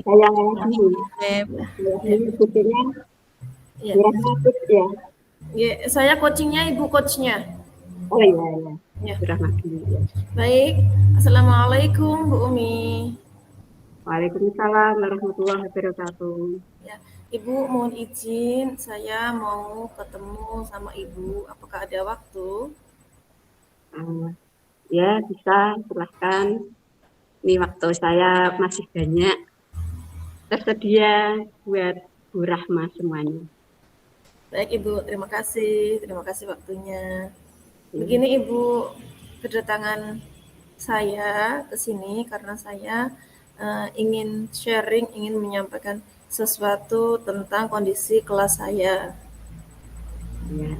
Saya Web. ikutinnya Ya. Rahma Coach ya. Ya, saya coachingnya, Ibu coachnya. Oh iya, Ya. Rahma dulu ya. Baik. Assalamualaikum Bu Umi. Waalaikumsalam warahmatullahi wabarakatuh. Ya, Ibu mohon izin, saya mau ketemu sama Ibu. Apakah ada waktu? Ya bisa, silahkan. Ini waktu saya masih banyak tersedia buat Bu Rahma semuanya. Baik Ibu, terima kasih waktunya. Begini Ibu, kedatangan saya ke sini karena saya ingin sharing, ingin menyampaikan sesuatu tentang kondisi kelas saya. Ya.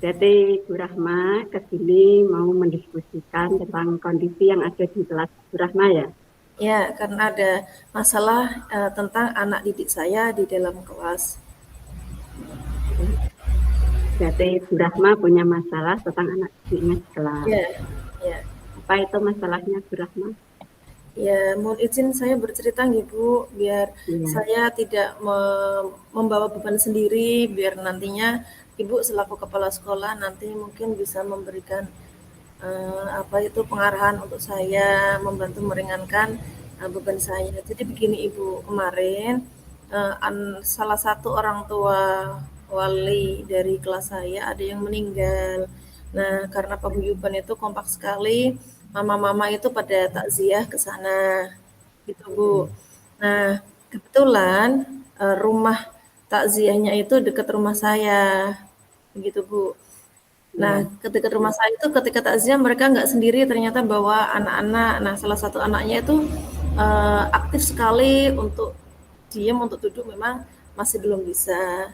Jadi Bu Rahma ke sini mau mendiskusikan tentang kondisi yang ada di kelas Bu Rahma ya. Ya, karena ada masalah tentang anak didik saya di dalam kelas. Jadi Bu Rahma punya masalah tentang anak didiknya di kelas. Ya. Apa itu masalahnya Bu Rahma? Ya, mohon izin saya bercerita Ibu, biar saya tidak membawa beban sendiri, biar nantinya Ibu selaku kepala sekolah nanti mungkin bisa memberikan pengarahan untuk saya, membantu meringankan beban saya. Jadi begini Ibu, kemarin salah satu orang tua wali dari kelas saya ada yang meninggal. Nah, karena paguyuban itu kompak sekali, mama-mama itu pada takziah ke sana, gitu Bu. Nah, kebetulan rumah takziahnya itu dekat rumah saya, begitu Bu. Nah, ketika rumah saya itu ketika takziah mereka nggak sendiri, ternyata bawa anak-anak. Nah, salah satu anaknya itu aktif sekali untuk diam, untuk duduk memang masih belum bisa.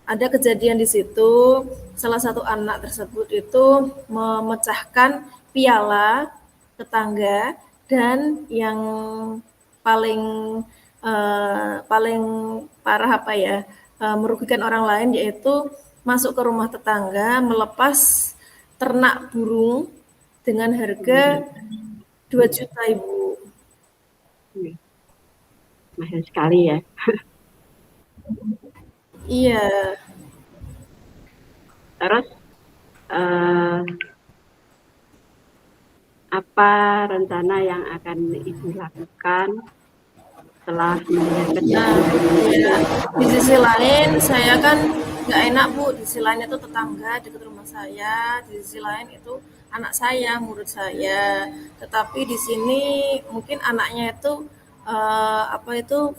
Ada kejadian di situ, salah satu anak tersebut itu memecahkan piala tetangga dan yang paling paling parah merugikan orang lain, yaitu masuk ke rumah tetangga melepas ternak burung dengan harga 2 juta Ibu. Mahal sekali ya. Iya. Terus apa rencana yang akan Ibu lakukan setelah melihat kejadian itu? Di sisi lain saya kan nggak enak Bu, di sisi lain itu tetangga dekat rumah saya, di sisi lain itu anak saya, murid saya. Tetapi di sini mungkin anaknya itu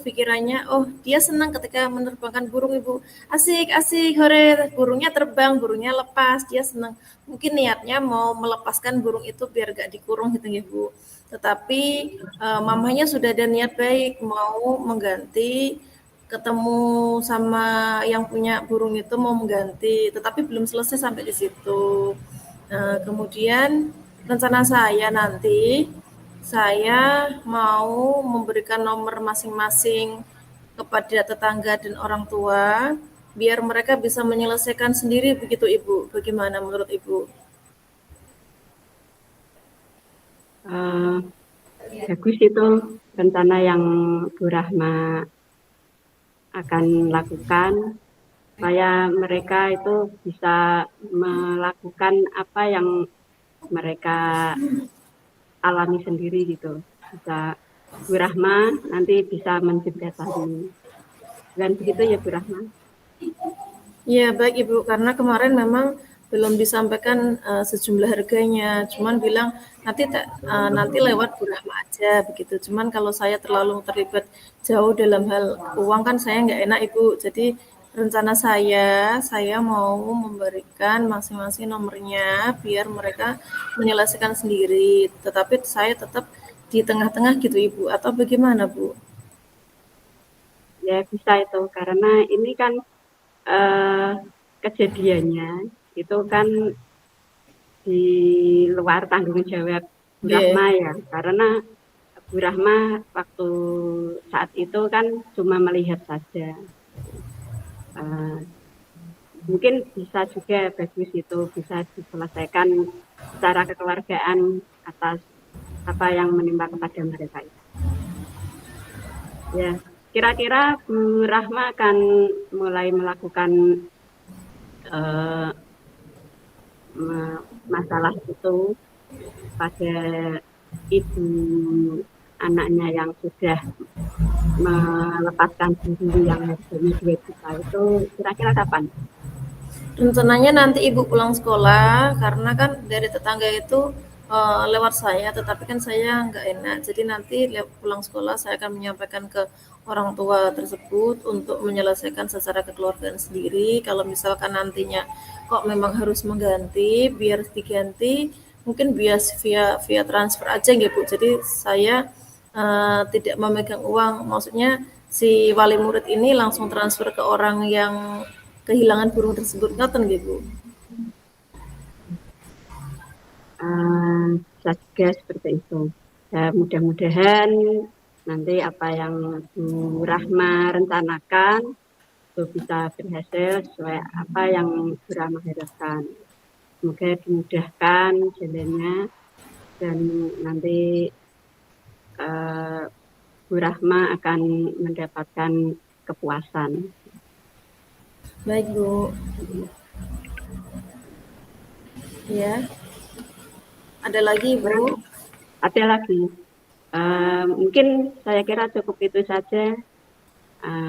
pikirannya, oh dia senang ketika menerbangkan burung Ibu, asik hore, burungnya terbang, burungnya lepas, dia senang. Mungkin niatnya mau melepaskan burung itu biar gak dikurung gitu ya Bu. Tetapi mamanya sudah ada niat baik mau mengganti, ketemu sama yang punya burung itu mau mengganti, tetapi belum selesai sampai di situ. Nah, kemudian rencana saya nanti saya mau memberikan nomor masing-masing kepada tetangga dan orang tua biar mereka bisa menyelesaikan sendiri, begitu Ibu. Bagaimana menurut Ibu? Bagus itu rencana yang Bu Rahma akan lakukan supaya mereka itu bisa melakukan apa yang mereka alami sendiri gitu. Bisa Bu Rahma nanti bisa menjembatani. Dan begitu ya Bu Rahma? Ya baik Ibu, karena kemarin memang belum disampaikan sejumlah harganya, cuman bilang nanti lewat Bu Rahma aja begitu. Cuman kalau saya terlalu terlibat jauh dalam hal uang kan saya nggak enak Ibu. Jadi rencana saya mau memberikan masing-masing nomornya biar mereka menyelesaikan sendiri. Tetapi saya tetap di tengah-tengah gitu Ibu, atau bagaimana Bu? Ya bisa itu, karena ini kan kejadiannya itu kan di luar tanggung jawab Bu Rahma ya, karena Bu Rahma waktu saat itu kan cuma melihat saja. Mungkin bisa juga bagus itu bisa diselesaikan secara kekeluargaan atas apa yang menimpa kepada mereka itu. Ya. kira-kira Bu Rahma akan mulai melakukan masalah itu pada ibu anaknya yang sudah melepaskan diri yang harganya 2 juta itu kira-kira kapan? Rencananya nanti ibu pulang sekolah karena kan dari tetangga itu lewat saya, tetapi kan saya nggak enak. Jadi nanti pulang sekolah saya akan menyampaikan ke orang tua tersebut untuk menyelesaikan secara kekeluargaan sendiri. Kalau misalkan nantinya kok memang harus mengganti, biar diganti mungkin via transfer aja nggih Bu. Jadi saya tidak memegang uang, maksudnya si wali murid ini langsung transfer ke orang yang kehilangan burung tersebut, ngoten nggih Bu? Bisa juga seperti itu. Ya, mudah-mudahan nanti apa yang Bu Rahma rencanakan itu bisa berhasil sesuai apa yang Bu Rahma harapkan. Semoga dimudahkan jalannya dan nanti Bu Rahma akan mendapatkan kepuasan. Baik Bu. Ya. Ada lagi Bu? Ada lagi. Mungkin saya kira cukup itu saja.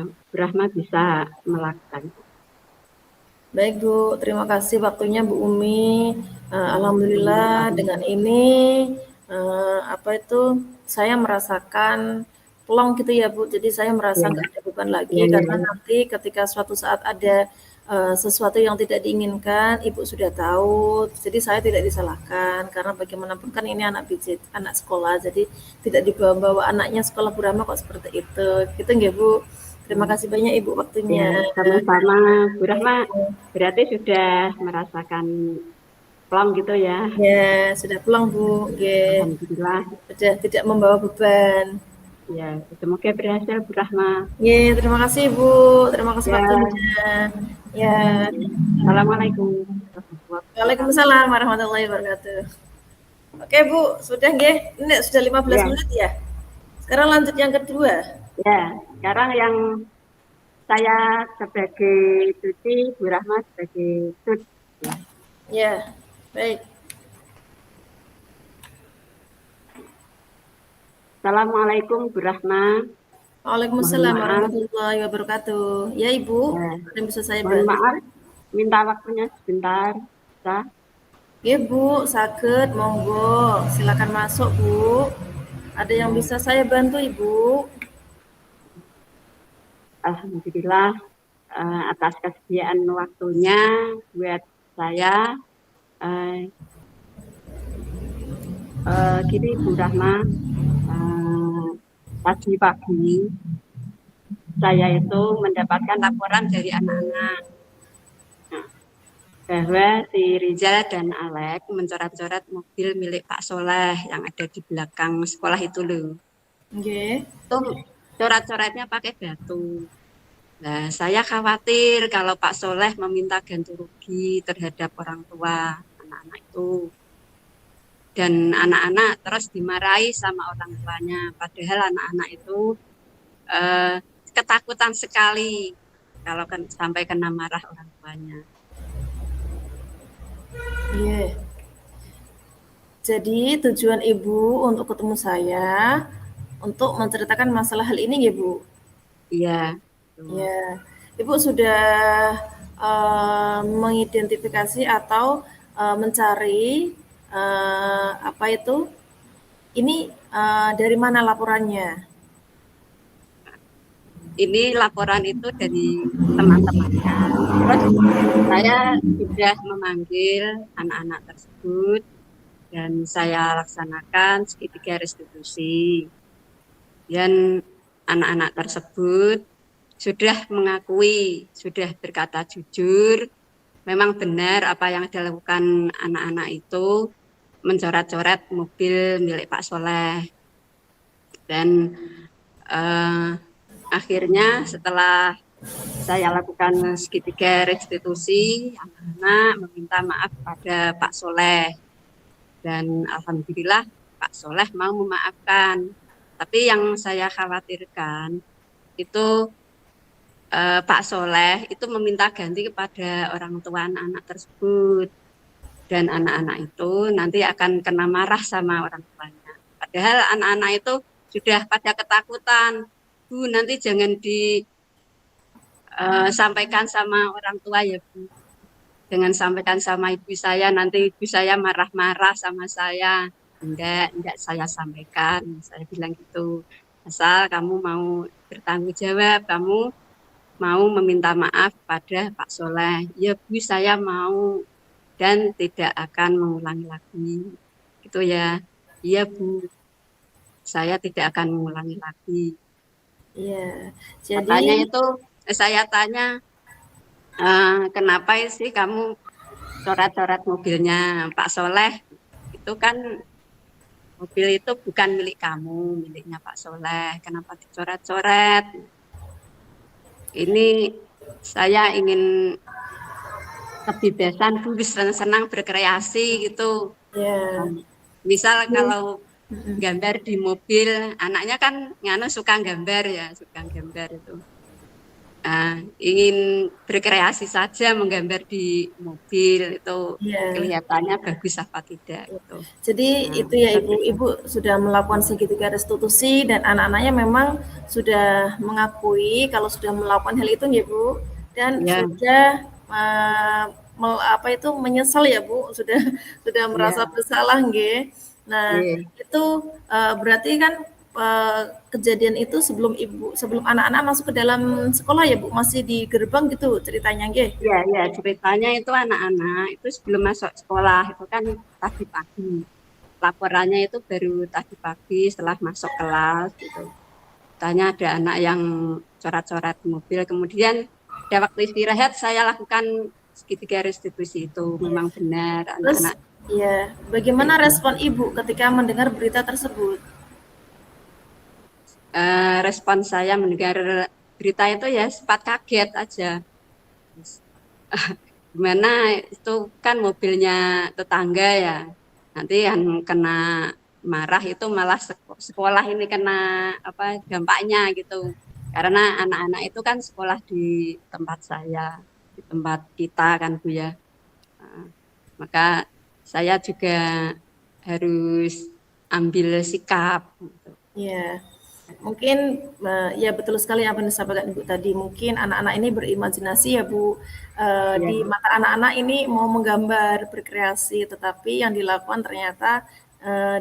Bu Rahma bisa melakukan. Baik Bu, terima kasih waktunya Bu Umi. Alhamdulillah dengan ini saya merasakan plong gitu ya Bu. Jadi saya merasa nggak ada beban lagi karena nanti ketika suatu saat ada sesuatu yang tidak diinginkan, Ibu sudah tahu. Jadi saya tidak disalahkan karena bagaimanapun kan ini anak pijit, anak sekolah. Jadi tidak dibawa-bawa anaknya sekolah Bu Rahma kok seperti itu. Gitu nggih Bu. Terima kasih banyak Ibu waktunya. Ya, sama-sama. Bu Rahma berarti sudah merasakan plong gitu ya? Ya, sudah pulang Bu. Alhamdulillah. Sudah tidak membawa beban. Ya, semoga berhasil Bu Rahma. Ya, terima kasih Bu. Terima kasih waktunya. Ya. Assalamualaikum. Waalaikumsalam warahmatullahi wabarakatuh. Oke Bu, sudah nggih? Ini sudah 15 menit ya. Sekarang lanjut yang kedua. Ya, sekarang yang saya sebagai cuci, Bu Rahma sebagai tut. Ya, baik. Assalamualaikum Bu Rahma. Waalaikumsalam warahmatullahi wabarakatuh. Ya Ibu, ada yang bisa saya bantu? Maaf, minta waktunya sebentar. Bisa? Ya Bu, sakit, monggo. Silakan masuk Bu. Ada yang bisa saya bantu Ibu? Alhamdulillah atas kesediaan waktunya buat saya. Gini Bu Rahma, pagi-pagi saya itu mendapatkan laporan dari anak-anak bahwa si Riza dan Alek mencoret-coret mobil milik Pak Soleh yang ada di belakang sekolah itu loh. Itu coret-coretnya pakai batu. Nah, saya khawatir kalau Pak Soleh meminta ganti rugi terhadap orang tua anak-anak itu. Dan anak-anak terus dimarahi sama orang tuanya. Padahal anak-anak itu ketakutan sekali kalau sampai kena marah orang tuanya. Iya. Jadi tujuan Ibu untuk ketemu saya untuk menceritakan masalah hal ini ya Bu? Iya. Ya, Ibu sudah mengidentifikasi atau mencari ini dari mana laporannya? Ini laporan itu dari teman-temannya. Terus saya sudah memanggil anak-anak tersebut dan saya laksanakan segitiga restitusi. Dan anak-anak tersebut sudah mengakui, sudah berkata jujur, memang benar apa yang dilakukan anak-anak itu mencoret-coret mobil milik Pak Soleh. Dan akhirnya setelah saya lakukan segitiga restitusi, anak-anak meminta maaf pada Pak Soleh. Dan alhamdulillah Pak Soleh mau memaafkan. Tapi yang saya khawatirkan, itu Pak Soleh itu meminta ganti kepada orang tua anak-anak tersebut. Dan anak-anak itu nanti akan kena marah sama orang tuanya. Padahal anak-anak itu sudah pada ketakutan. Bu, nanti jangan disampaikan sama orang tua ya, Bu. Jangan sampaikan sama ibu saya, nanti ibu saya marah-marah sama saya. Enggak saya sampaikan. Saya bilang gitu. Asal kamu mau bertanggung jawab, kamu mau meminta maaf pada Pak Soleh. Ya Bu, saya mau dan tidak akan mengulangi lagi. Gitu ya. Iya Bu, saya tidak akan mengulangi lagi. Iya. Jadi Katanya itu, saya tanya, kenapa sih kamu coret-coret mobilnya Pak Soleh? Itu kan mobil itu bukan milik kamu, miliknya Pak Soleh. Kenapa dicoret-coret? Ini saya ingin kebebasan Bu, senang-senang berkreasi gitu. ya. Misal Ini, kalau mm-mm. gambar di mobil, anaknya kan nganu suka gambar ya, suka gambar itu. Ingin berkreasi saja menggambar di mobil itu Iya. kelihatannya bagus apa tidak Iya. gitu. Jadi Nah, itu ya seperti Ibu, itu. Ibu sudah melakukan segitiga restitusi dan anak-anaknya memang sudah mengakui kalau sudah melakukan hal itu ya Bu, dan Ya, sudah apa itu menyesal ya Bu, sudah sudah merasa ya, bersalah nggih. Nah, ya, itu berarti kan kejadian itu sebelum anak-anak masuk ke dalam sekolah ya Bu, masih di gerbang gitu ceritanya nggih. ya, ya. Ceritanya itu anak-anak itu sebelum masuk sekolah itu kan tadi pagi. Laporannya itu baru tadi pagi setelah masuk kelas gitu. Tanya ada anak yang coret-coret mobil. Kemudian ada waktu istirahat saya lakukan segitiga restitusi itu. Iya. Memang benar Terus anak-anak ya, bagaimana itu. respon Ibu ketika mendengar berita tersebut? Respon saya mendengar berita itu ya sempat kaget aja. Gimana itu kan mobilnya tetangga ya. Nanti yang kena marah itu malah sekolah ini kena apa dampaknya gitu. Karena anak-anak itu kan sekolah di tempat saya, di tempat kita kan Bu ya. Nah, maka saya juga harus ambil sikap gitu. Ya, mungkin ya betul sekali apa yang disampaikan Ibu tadi. Mungkin anak-anak ini berimajinasi ya Bu. Ya, Di mata anak-anak ini mau menggambar, berkreasi, tetapi yang dilakukan ternyata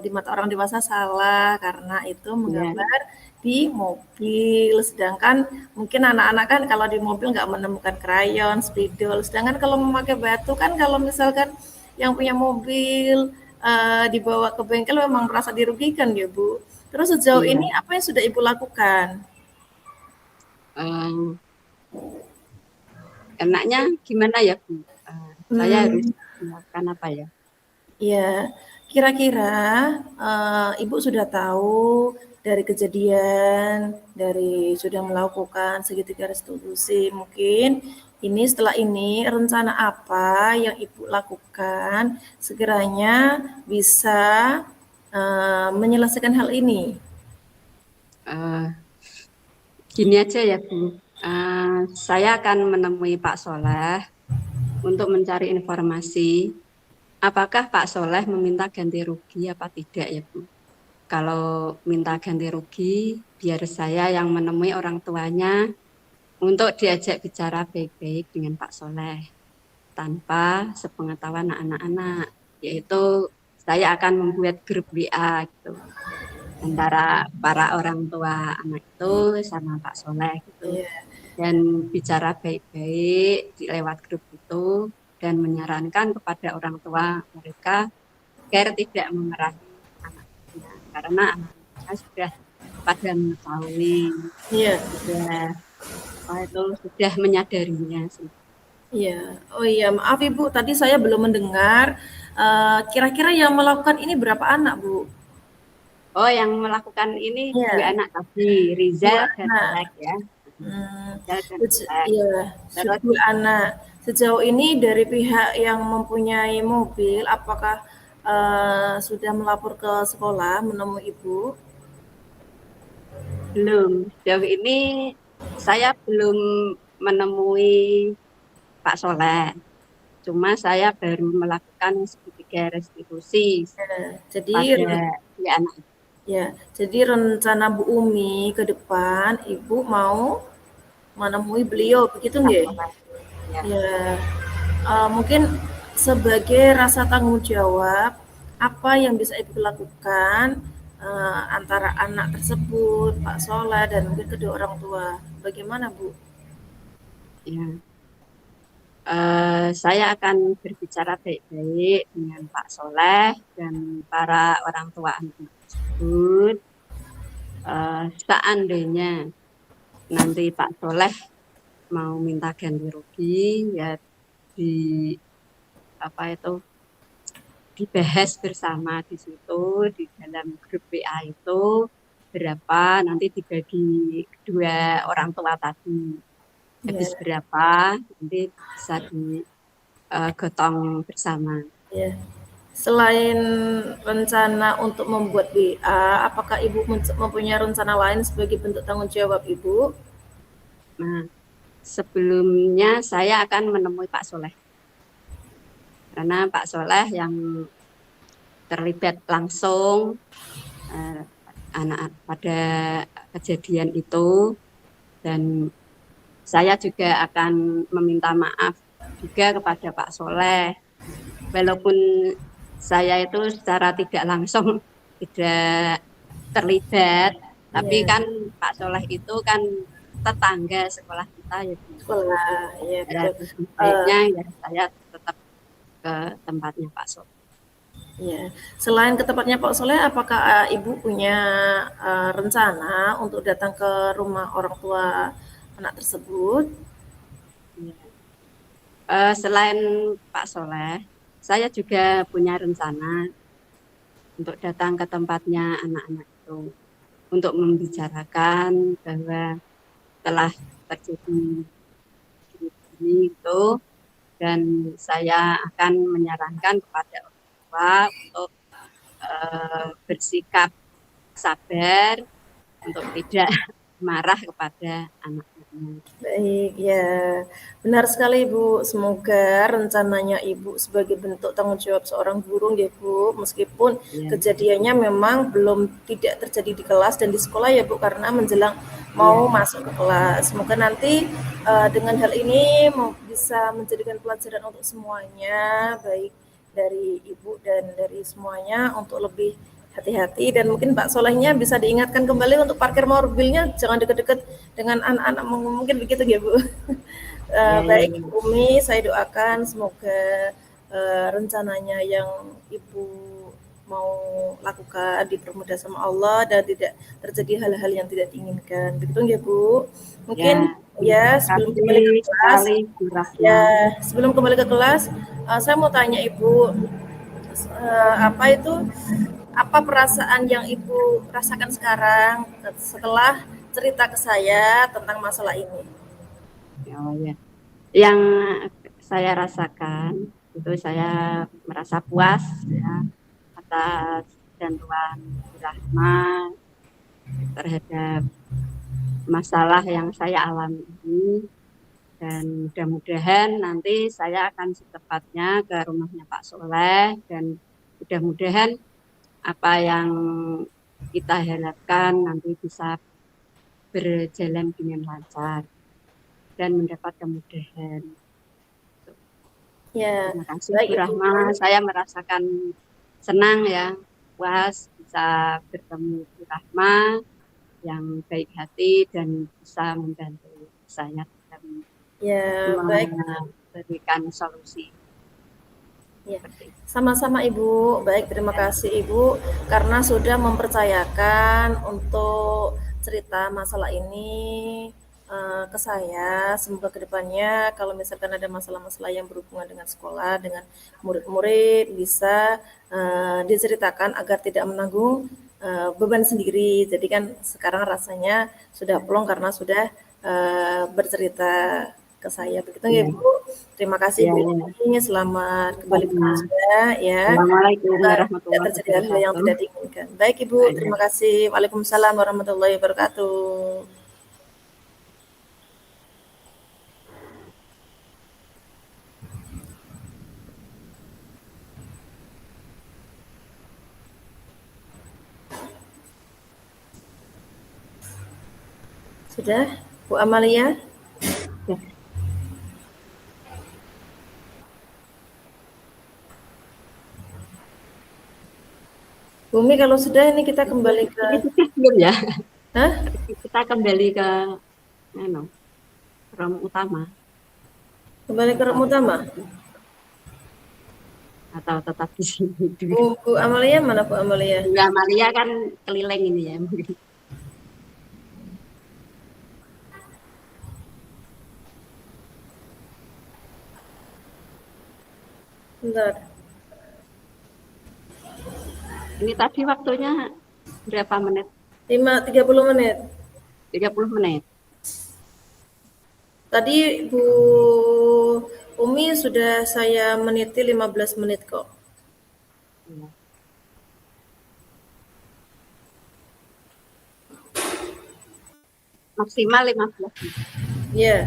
di mata orang dewasa salah karena itu ya, menggambar di mobil. Sedangkan mungkin anak-anak kan kalau di mobil nggak menemukan krayon, spidol. Sedangkan kalau memakai batu kan kalau misalkan yang punya mobil dibawa ke bengkel memang merasa dirugikan ya Bu. Terus sejauh ini iya. apa yang sudah Ibu lakukan? Eh, enaknya gimana ya Bu? Saya harus Hmm, melakukan apa ya? ya, kira-kira Ibu sudah tahu dari kejadian, dari sudah melakukan segitiga restitusi, mungkin ini setelah ini rencana apa yang Ibu lakukan sekiranya bisa menyelesaikan hal ini? Eh, Gini aja ya Bu. Saya akan menemui Pak Soleh untuk mencari informasi apakah Pak Soleh meminta ganti rugi apa tidak ya Bu. Kalau minta ganti rugi, biar saya yang menemui orang tuanya untuk diajak bicara baik-baik dengan Pak Soleh tanpa sepengetahuan anak-anak, yaitu saya akan membuat grup WA gitu antara para orang tua anak itu sama Pak Soleh gitu Iya, dan bicara baik-baik di lewat grup itu dan menyarankan kepada orang tua mereka agar tidak memarahi anaknya karena anak-anaknya sudah pada mengetahui iya. sudah itu sudah menyadarinya sih. Iya. Oh iya, maaf Ibu, tadi saya belum mendengar, kira-kira yang melakukan ini berapa anak, Bu? Oh, yang melakukan ini dua Iya, anak tadi, 2 Rizal dan anak. Alek ya. Mmm, Rizal dan Alek. iya, Terus 2 anak. Sejauh ini dari pihak yang mempunyai mobil, apakah, sudah melapor ke sekolah menemui Ibu? belum sejauh ini Saya belum menemui Pak Soleh. Cuma saya baru melakukan segitiga restitusi Ya, jadi pada si anak itu. ya, jadi rencana Bu Umi ke depan Ibu mau menemui beliau, begitu Pak nggih? Soleh. Ya, Ya, mungkin sebagai rasa tanggung jawab, apa yang bisa Ibu lakukan, antara anak tersebut, Pak Soleh, dan mungkin kedua orang tua. Bagaimana, Bu? ya. Saya akan berbicara baik-baik dengan Pak Soleh dan para orang tua anak tersebut. Seandainya nanti Pak Soleh mau minta ganti rugi, ya di apa itu dibahas bersama di situ di dalam grup WA itu berapa nanti dibagi kedua orang tua tadi habis Ya, berapa nanti bisa digotong bersama. ya. Selain rencana untuk membuat BA, apakah Ibu mempunyai rencana lain sebagai bentuk tanggung jawab Ibu? Nah, sebelumnya saya akan menemui Pak Soleh karena Pak Soleh yang terlibat langsung eh, anak pada kejadian itu dan saya juga akan meminta maaf juga kepada Pak Soleh walaupun saya itu secara tidak langsung tidak terlibat tapi Ya, kan Pak Soleh itu kan tetangga sekolah kita ya Bu. sekolah, ya Ya betul. terus Eh, baiknya ya saya tetap ke tempatnya Pak Soleh. ya, selain ke tempatnya Pak Soleh, apakah Ibu punya rencana untuk datang ke rumah orang tua anak tersebut? Ya. Selain Pak Soleh, saya juga punya rencana untuk datang ke tempatnya anak-anak itu untuk membicarakan bahwa telah terjadi ini itu dan saya akan menyarankan kepada orang tua untuk bersikap sabar untuk tidak marah kepada anak-anaknya. Baik, ya. Benar sekali, Bu. Semoga rencananya Ibu sebagai bentuk tanggung jawab seorang guru, ya, Bu, meskipun Ya, kejadiannya memang belum tidak terjadi di kelas dan di sekolah, ya, Bu, karena menjelang mau ya, masuk ke kelas. Semoga nanti dengan hal ini bisa menjadikan pelajaran untuk semuanya, baik dari Ibu dan dari semuanya untuk lebih hati-hati dan mungkin Pak Solehnya bisa diingatkan kembali untuk parkir mobilnya jangan dekat-dekat dengan anak-anak mungkin begitu ya Bu. ya, ya, Baik ya. Umi, saya doakan semoga rencananya yang Ibu mau lakukan dipermudah sama Allah dan tidak terjadi hal-hal yang tidak diinginkan. Begitu ya Bu. Ya, Mungkin terima ya sebelum kembali ke kasih kelas, sekali Bu Rahma. ya sebelum kembali ke kelas, saya mau tanya Ibu, apa itu apa perasaan yang Ibu rasakan sekarang setelah cerita ke saya tentang masalah ini? Oh ya, yang saya rasakan itu saya merasa puas ya atas bantuan Bu Rahma terhadap masalah yang saya alami ini dan mudah-mudahan nanti saya akan secepatnya ke rumahnya Pak Soleh dan mudah-mudahan apa yang kita harapkan nanti bisa berjalan dengan lancar dan mendapat kemudahan. Ya, Terima kasih Bu baik Ibu. Rahma, saya merasakan senang ya, puas bisa bertemu Bu Rahma yang baik hati dan bisa membantu saya dalam Ya, baik. memberikan solusi Ya, seperti itu. sama-sama Ibu. Baik, terima kasih Ibu karena sudah mempercayakan untuk cerita masalah ini ke saya. Semoga kedepannya kalau misalkan ada masalah-masalah yang berhubungan dengan sekolah, dengan murid-murid bisa diceritakan agar tidak menanggung beban sendiri. Jadi kan sekarang rasanya sudah plong karena sudah bercerita ke saya. Begitu ya Ya, Bu. Terima kasih ya, Bu. ya. Selamat kembali Sama. bekerja ya. Assalamualaikum Semoga tidak warahmatullahi terjadi hal-hal yang wabarakatuh. tidak diinginkan. Baik Ibu, terima kasih. Waalaikumsalam warahmatullahi wabarakatuh. Sudah, Bu Amalia? Ya. Bumi kalau sudah ini kita kembali ke, Ini sudah belum ya? hah? Kita kembali ke anu, rom utama Kembali ke atau room utama. tetap di sini dulu. Bu Amalia mana Bu Amalia? Enggak, Maria kan keliling ini ya. Bentar. Ini tadi waktunya berapa menit? 30 menit. 30 menit. Tadi Bu Umi sudah saya meniti 15 menit kok. Ya. Maksimal 15 menit. Ya.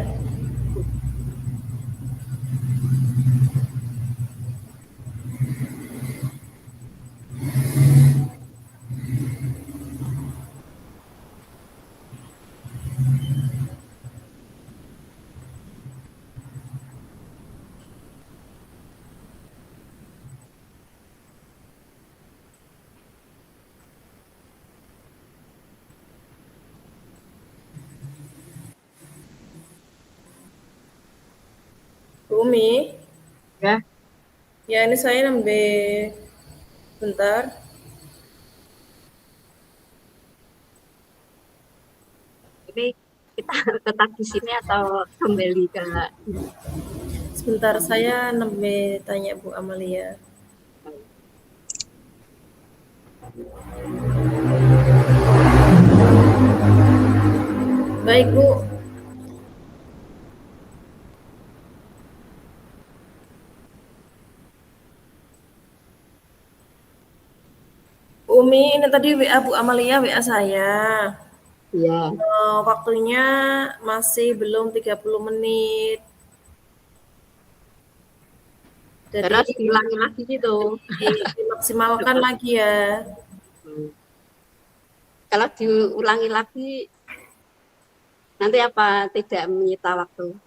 Bu Umi, Ya, ya ini saya nambah bentar. ini kita tetap di sini atau kembali ke Sebentar saya nambah tanya Bu Amalia. Baik Bu, Bu Umi ini tadi WA Bu Amalia WA saya. ya. Waktunya masih belum 30 menit. Jadi Terus diulangi lagi gitu. dimaksimalkan lagi ya. Hmm. Kalau diulangi lagi nanti apa tidak menyita waktu?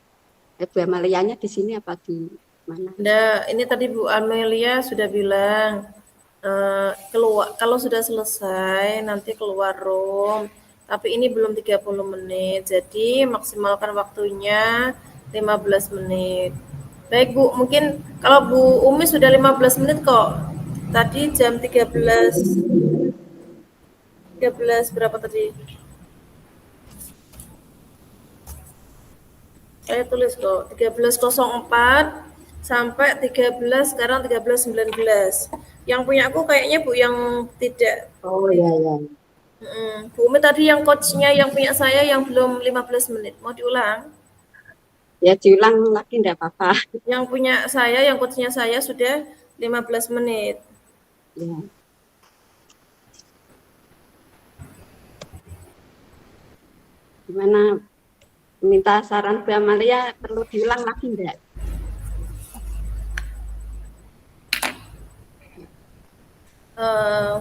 Bu Amalianya di sini apa di mana? Nah, ini tadi Bu Amelia sudah bilang keluar kalau sudah selesai nanti keluar room. Tapi ini belum 30 menit. Jadi maksimalkan waktunya 15 menit. Baik Bu, mungkin kalau Bu Umi sudah 15 menit kok. Tadi jam 13 berapa tadi? Saya tulis kok 13.04 sampai 13 sekarang 13.19. Yang punya aku kayaknya Bu yang tidak. Oh ya ya. Bu Umi tadi yang coachnya yang punya saya yang belum 15 menit. Mau diulang? Ya diulang lagi enggak apa-apa. Yang punya saya, yang coachnya saya sudah 15 menit. Ya. Gimana, minta saran Bu Amalia perlu diulang lagi enggak? Eh,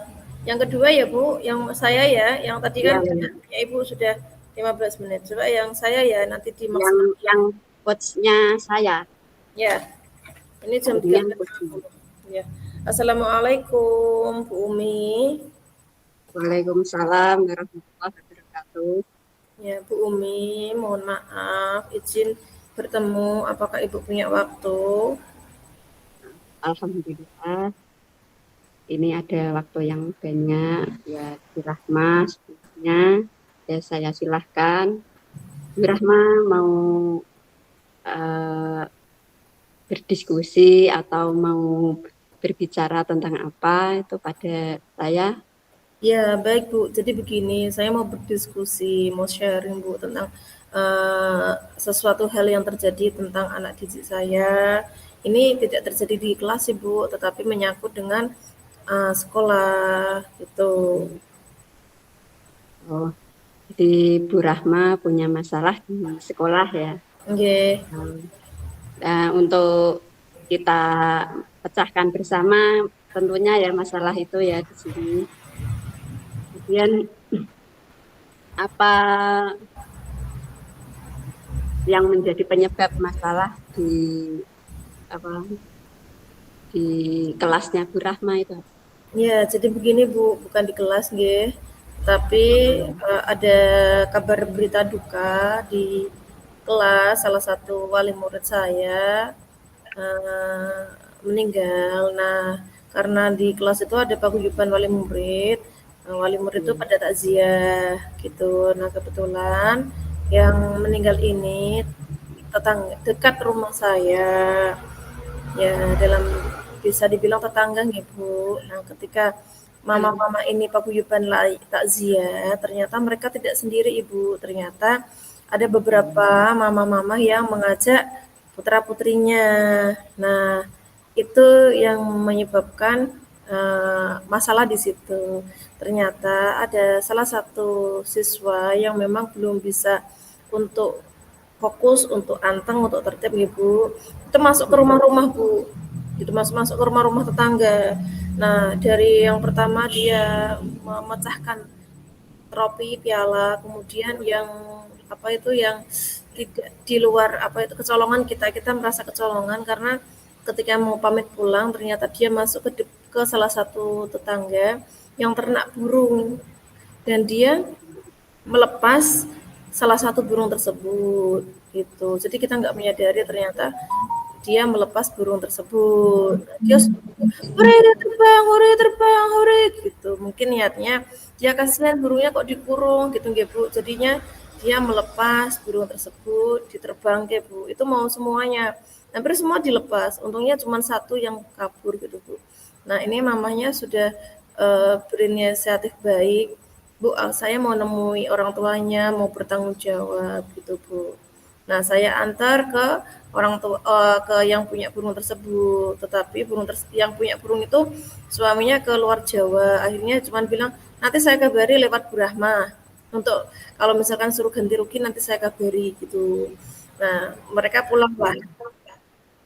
yang kedua ya Bu, yang saya ya, yang tadi kan Ya, ya. ya Ibu sudah 15 menit. Coba yang saya ya nanti Yang dimaksimal. yang coachnya saya, Ya, ini jam gantian coachnya. 13.50. Ya. Assalamualaikum Bu Umi. Waalaikumsalam warahmatullahi wabarakatuh. Ya Bu Umi, mohon maaf izin bertemu. Apakah Ibu punya waktu? Alhamdulillah, ini ada waktu yang banyak buat Bu Rahma sebelumnya. Ya, saya silahkan. Bu Rahma mau eh, berdiskusi atau mau berbicara tentang apa itu pada saya. Ya, baik Bu. Jadi begini, saya mau berdiskusi, mau sharing Bu tentang sesuatu hal yang terjadi tentang anak didik saya. Ini tidak terjadi di kelas sih Bu, tetapi menyangkut dengan sekolah gitu. Oh, jadi Bu Rahma punya masalah di sekolah ya. Oke. Nah, untuk kita pecahkan bersama tentunya ya masalah itu ya di sini. Kemudian apa yang menjadi penyebab masalah di apa di kelasnya Bu Rahma itu? Ya, jadi begini Bu, bukan di kelas nggih, tapi ada kabar berita duka di kelas salah satu wali murid saya eh, meninggal. Nah, karena di kelas itu ada paguyuban wali murid itu Hmm. pada takziah gitu. Nah, kebetulan yang meninggal ini tetangga dekat rumah saya. Ya, dalam bisa dibilang tetangga nih Bu. Nah, ketika Hmm. mama-mama ini paguyuban takziah, ternyata mereka tidak sendiri Ibu. Ternyata ada beberapa mama-mama yang mengajak putra-putrinya. Nah, itu yang menyebabkan masalah di situ. Ternyata ada salah satu siswa yang memang belum bisa untuk fokus, untuk anteng, untuk tertib Ibu. Itu masuk ke rumah-rumah Bu, itu masuk ke rumah-rumah tetangga. Nah, dari yang pertama dia memecahkan trofi, piala, kemudian yang apa itu yang tidak di luar apa itu kecolongan kita merasa kecolongan karena ketika mau pamit pulang ternyata dia masuk ke salah satu tetangga yang ternak burung dan dia melepas salah satu burung tersebut gitu. Jadi kita nggak menyadari ternyata dia melepas burung tersebut. Dia hore terbang, hore gitu. Mungkin niatnya dia kasihan burungnya kok dikurung gitu nggih Bu. Jadinya dia melepas burung tersebut, diterbang ke Bu. Itu mau semuanya. Hampir semua dilepas. Untungnya cuma satu yang kabur gitu Bu. Nah, ini mamanya sudah berinisiatif baik. Bu, saya mau nemui orang tuanya, mau bertanggung jawab gitu Bu. Nah, saya antar ke orang tua ke yang punya burung tersebut. Tetapi yang punya burung itu suaminya ke luar Jawa. Akhirnya cuma bilang, "Nanti saya kabari lewat Bu Rahma. Untuk kalau misalkan suruh ganti rugi nanti saya kabari." gitu. Nah, mereka pulang lah.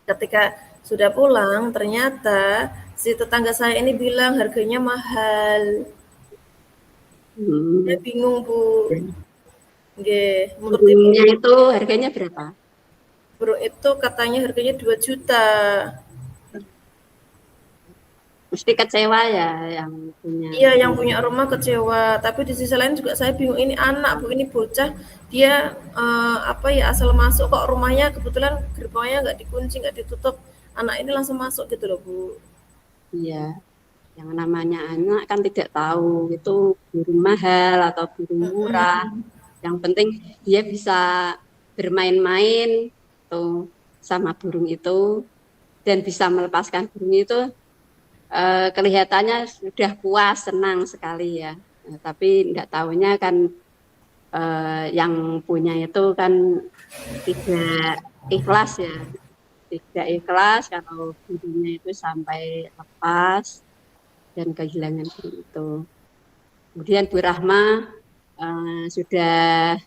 Ketika sudah pulang, ternyata si tetangga saya ini bilang harganya mahal. Saya Hmm. bingung, Bu. Nggih, menurut Ibu Burungnya itu harganya berapa? burung itu katanya harganya 2 juta. Mesti kecewa ya yang punya Iya, yang burung. punya rumah kecewa. Tapi di sisi lain juga saya bingung, ini anak, Bu, ini bocah, dia apa ya, asal masuk kok rumahnya kebetulan gerbangnya nggak dikunci, nggak ditutup. Anak ini langsung masuk gitu loh, Bu. Iya, yang namanya anak kan tidak tahu itu burung mahal atau burung murah. Yang penting dia bisa bermain-main tuh sama burung itu dan bisa melepaskan burung itu, kelihatannya sudah puas, senang sekali ya. Nah, tapi tidak tahunya kan, yang punya itu kan tidak ikhlas ya, tidak ikhlas kalau burungnya itu sampai lepas dan kehilangan burung itu. Kemudian Bu Rahma sudah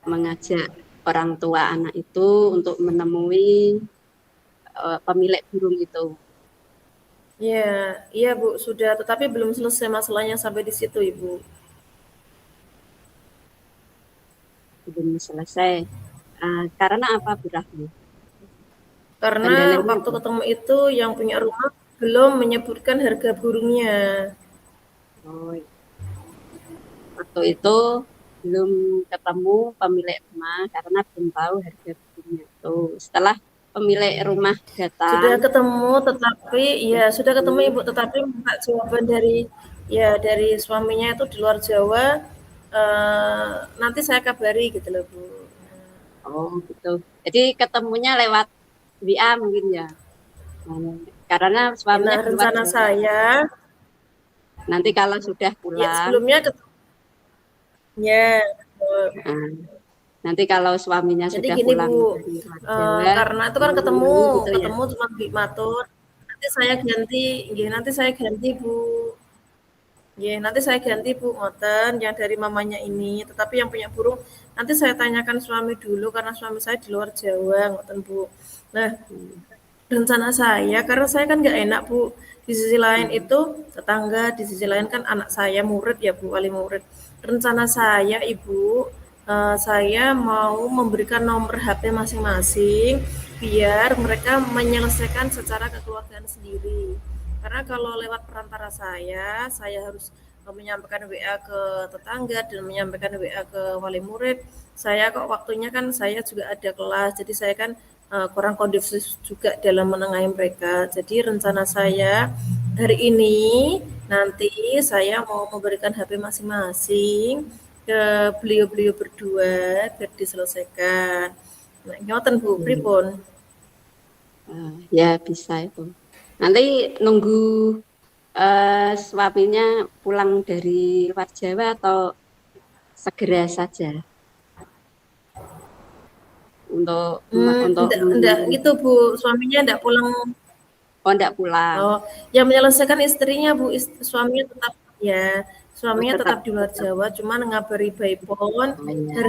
mengajak orang tua anak itu untuk menemui pemilik burung itu. Iya, iya Bu, sudah, tetapi belum selesai masalahnya sampai di situ, Ibu. Belum selesai. Karena apa Bu Rahma? Karena Kendalanya waktu apa? ketemu itu yang punya rumah belum menyebutkan harga burungnya. Oh, waktu itu belum ketemu pemilik rumah karena belum tahu harga burungnya itu. Setelah pemilik rumah datang, Sudah ketemu, tetapi ya sudah ketemu Ibu, tetapi minta jawaban dari ya dari suaminya itu di luar Jawa. Nanti saya kabari gitu loh Bu. oh gitu. Jadi ketemunya lewat WA mungkin ya. Nah, karena suaminya Nah, di luar rencana Jawa. saya Nanti kalau sudah ya pulang, sebelumnya ya betul. nah, nanti kalau suaminya Jadi sudah gini pulang Bu, dari luar Jawa, karena itu kan mau ketemu, menemui gitu ya. ketemu cuma matur. Nanti saya ganti, ya, nanti saya ganti Bu. Ya, nanti saya ganti Bu ngoten yang dari mamanya ini, tetapi yang punya burung nanti saya tanyakan suami dulu karena suami saya di luar Jawa ngoten Bu. Nah, Hmm. rencana saya karena saya kan nggak enak Bu. Di sisi lain Hmm. itu tetangga, di sisi lain kan anak saya murid ya Bu, wali murid. Rencana saya Ibu saya mau memberikan nomor HP masing-masing biar mereka menyelesaikan secara kekeluargaan sendiri. Karena kalau lewat perantara saya harus menyampaikan WA ke tetangga dan menyampaikan WA ke wali murid. Saya kok waktunya kan saya juga ada kelas, jadi saya kan kurang kondusif juga dalam menengahi mereka. Jadi rencana saya hari ini nanti saya mau memberikan HP masing-masing ke beliau-beliau berdua biar diselesaikan. Nah, nyoten Bu, Hmm. pripun? Ya bisa itu. Nanti nunggu suaminya pulang dari luar Jawa atau segera saja untuk Enggak menemui. gitu Bu, suaminya enggak pulang. Oh, enggak pulang. Oh, yang menyelesaikan istrinya Bu, suaminya tetap ya, Oh, suaminya tetap tetap di luar tetap. Jawa, cuman ngabari by phone, Oh, ya.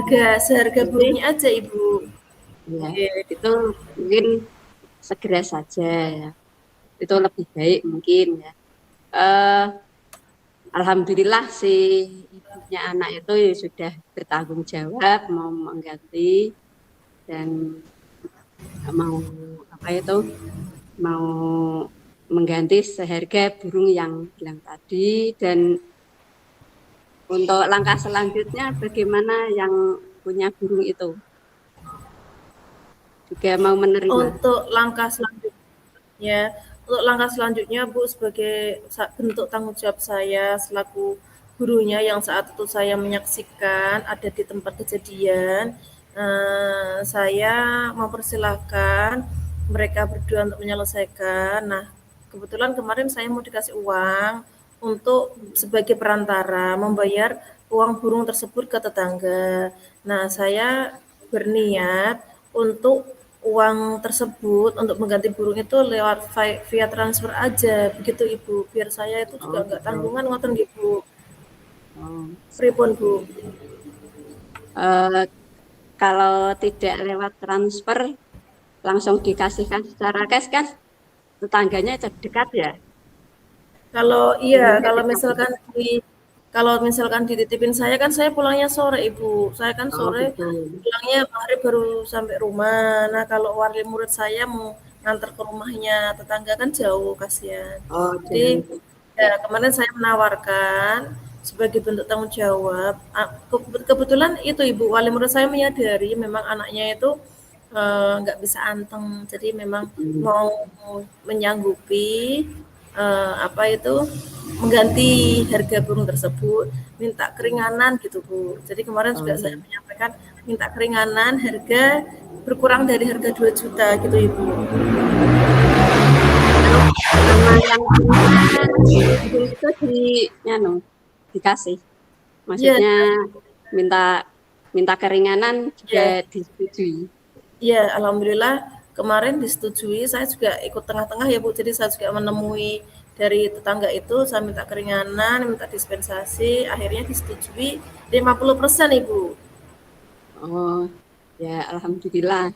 seharga Nanti burungnya aja Ibu. ya Oke. itu mungkin segera saja ya. Itu lebih baik mungkin ya. Eh, Alhamdulillah si ibunya anak itu ya sudah bertanggung jawab mau mengganti dan mau apa itu mau mengganti seharga burung yang bilang tadi. Dan untuk langkah selanjutnya bagaimana yang punya burung itu juga mau menerima. Untuk langkah selanjutnya Ya, untuk langkah selanjutnya Bu, sebagai bentuk tanggung jawab saya selaku gurunya yang saat itu saya menyaksikan ada di tempat kejadian, saya mempersilahkan mereka berdua untuk menyelesaikan. Nah, kebetulan kemarin saya mau dikasih uang untuk sebagai perantara membayar uang burung tersebut ke tetangga. Nah, saya berniat untuk uang tersebut untuk mengganti burung itu lewat via transfer aja, begitu Ibu. Biar saya itu Oh juga nggak gitu. tanggungan ngoten nggih Bu. Oh. Pripun Bu? Eh, Kalau tidak lewat transfer langsung dikasihkan secara cash kan tetangganya dekat ya Kalau iya, burungnya kalau dekat ya. misalkan dititipin saya kan saya pulangnya sore Ibu. Saya kan Oh sore gitu. pulangnya maghrib baru sampai rumah. Nah, kalau wali murid saya mau nganter ke rumahnya tetangga kan jauh, kasihan. Oh Jadi jauh. ya kemarin saya menawarkan sebagai bentuk tanggung jawab. Kebetulan itu Ibu wali murid saya menyadari memang anaknya itu nggak bisa anteng. Jadi memang Hmm. mau menyanggupi apa itu mengganti harga burung tersebut, minta keringanan gitu Bu. Jadi kemarin Oh juga saya iya. menyampaikan minta keringanan harga berkurang dari harga 2 juta gitu Ibu. Kalau sama yang punya burung itu anu, dikasih. Iya, Maksudnya minta minta keringanan juga iya, disetujui. iya, alhamdulillah kemarin disetujui. Saya juga ikut tengah-tengah ya Bu. Jadi saya juga menemui dari tetangga itu, saya minta keringanan, minta dispensasi, akhirnya disetujui 50% Ibu. Oh ya alhamdulillah.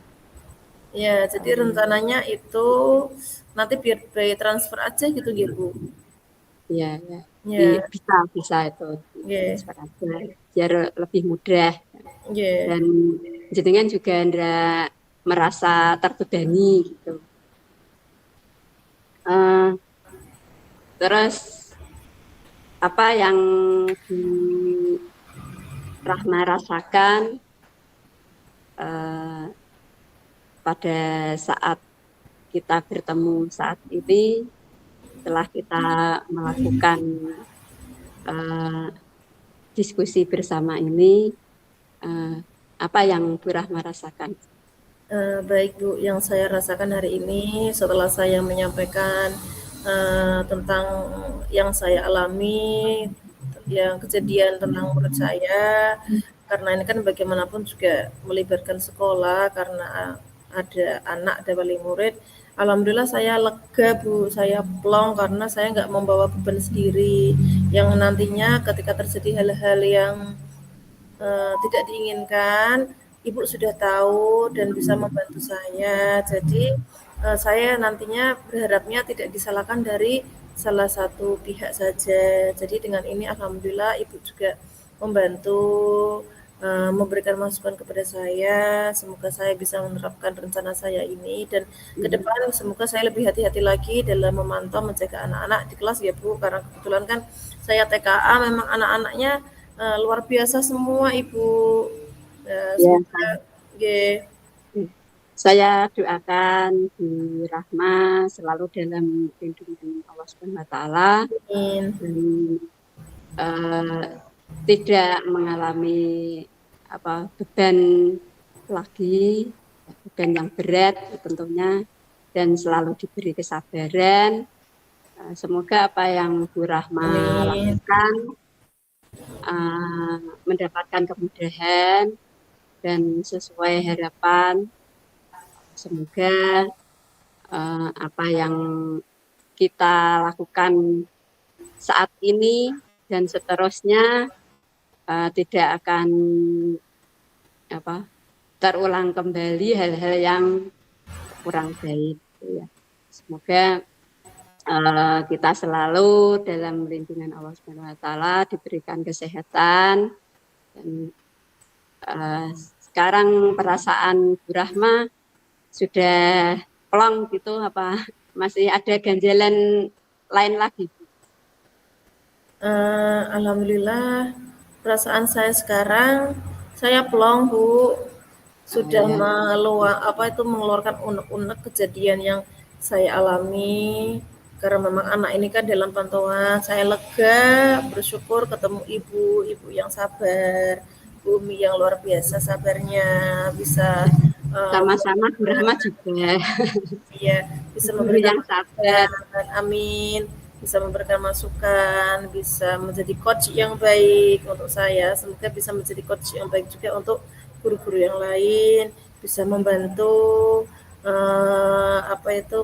Ya, jadi Oh, rencananya itu nanti biar by transfer aja gitu gitu. iya ya. Ya, Bisa bisa itu ya, transfer aja biar lebih mudah ya. dan jenengan juga ndak merasa terbebani gitu. Eh, Terus apa yang di Rahma rasakan eh, pada saat kita bertemu saat ini setelah kita melakukan eh, diskusi bersama ini, eh, apa yang Bu Rahma rasakan? Baik Bu, yang saya rasakan hari ini setelah saya menyampaikan tentang yang saya alami, yang kejadian tentang murid saya, karena ini kan bagaimanapun juga melibatkan sekolah karena ada anak, ada wali murid. Alhamdulillah saya lega Bu, saya plong karena saya nggak membawa beban sendiri yang nantinya ketika terjadi hal-hal yang tidak diinginkan, ibu sudah tahu dan bisa membantu saya. Jadi saya nantinya berharapnya tidak disalahkan dari salah satu pihak saja. Jadi dengan ini alhamdulillah ibu juga membantu memberikan masukan kepada saya. Semoga saya bisa menerapkan rencana saya ini dan ke depan semoga saya lebih hati-hati lagi dalam memantau menjaga anak-anak di kelas ya Bu, karena kebetulan kan saya TKA memang anak-anaknya luar biasa semua Ibu. Ya, Semoga nggih. saya doakan Bu Rahma selalu dalam lindungan Allah Subhanahu wa taala Amin. dan eh, tidak mengalami beban lagi, beban yang berat tentunya, dan selalu diberi kesabaran. Semoga apa yang Bu Rahma Amin. lakukan uh, mendapatkan kemudahan dan sesuai harapan. Semoga apa yang kita lakukan saat ini dan seterusnya tidak akan terulang kembali hal-hal yang kurang baik. Ya. Semoga kita selalu dalam lindungan Allah Subhanahu wa taala, diberikan kesehatan dan sekarang perasaan Bu Rahma sudah plong gitu, apa masih ada ganjalan lain lagi? Alhamdulillah perasaan saya sekarang saya plong Bu, sudah Ya. mengeluarkan unek-unek kejadian yang saya alami karena memang anak ini kan dalam pantauan. Saya lega bersyukur ketemu ibu yang sabar, Bumi yang luar biasa sabarnya bisa Sama-sama Bu Rahma juga ya bisa guru memberikan yang sabar. masukan, amin, bisa memberikan masukan, bisa menjadi coach yang baik untuk saya, semoga bisa menjadi coach yang baik juga untuk guru-guru yang lain, bisa membantu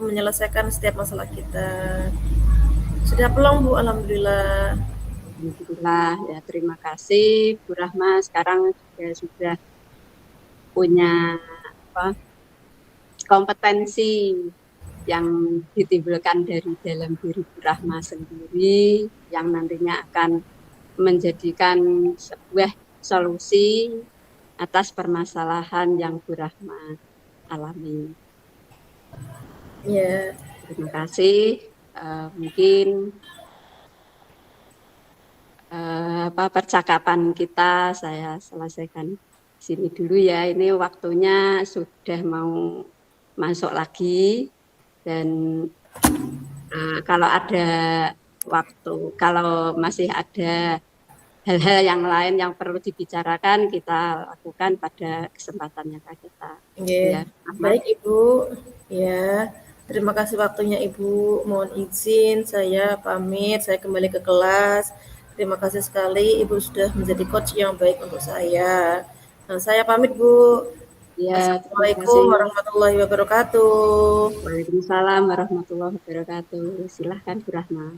menyelesaikan setiap masalah kita. Sudah pelong Bu, alhamdulillah. Alhamdulillah, ya terima kasih Bu Rahma, sekarang juga sudah punya kompetensi yang ditimbulkan dari dalam diri Bu Rahma sendiri yang nantinya akan menjadikan sebuah solusi atas permasalahan yang Bu Rahma alami. Ya. Terima kasih. Mungkin percakapan kita saya selesaikan sini dulu ya. Ini waktunya sudah mau masuk lagi dan kalau ada waktu, kalau masih ada hal-hal yang lain yang perlu dibicarakan, kita lakukan pada kesempatan yang akan kita. Ya, baik Ibu. Ya, terima kasih waktunya Ibu. Mohon izin saya pamit, saya kembali ke kelas. Terima kasih sekali Ibu sudah menjadi coach yang baik untuk saya. Nah, saya pamit Bu. Ya, Assalamualaikum warahmatullahi wabarakatuh. Waalaikumsalam warahmatullahi wabarakatuh. Silahkan Bu Rahma.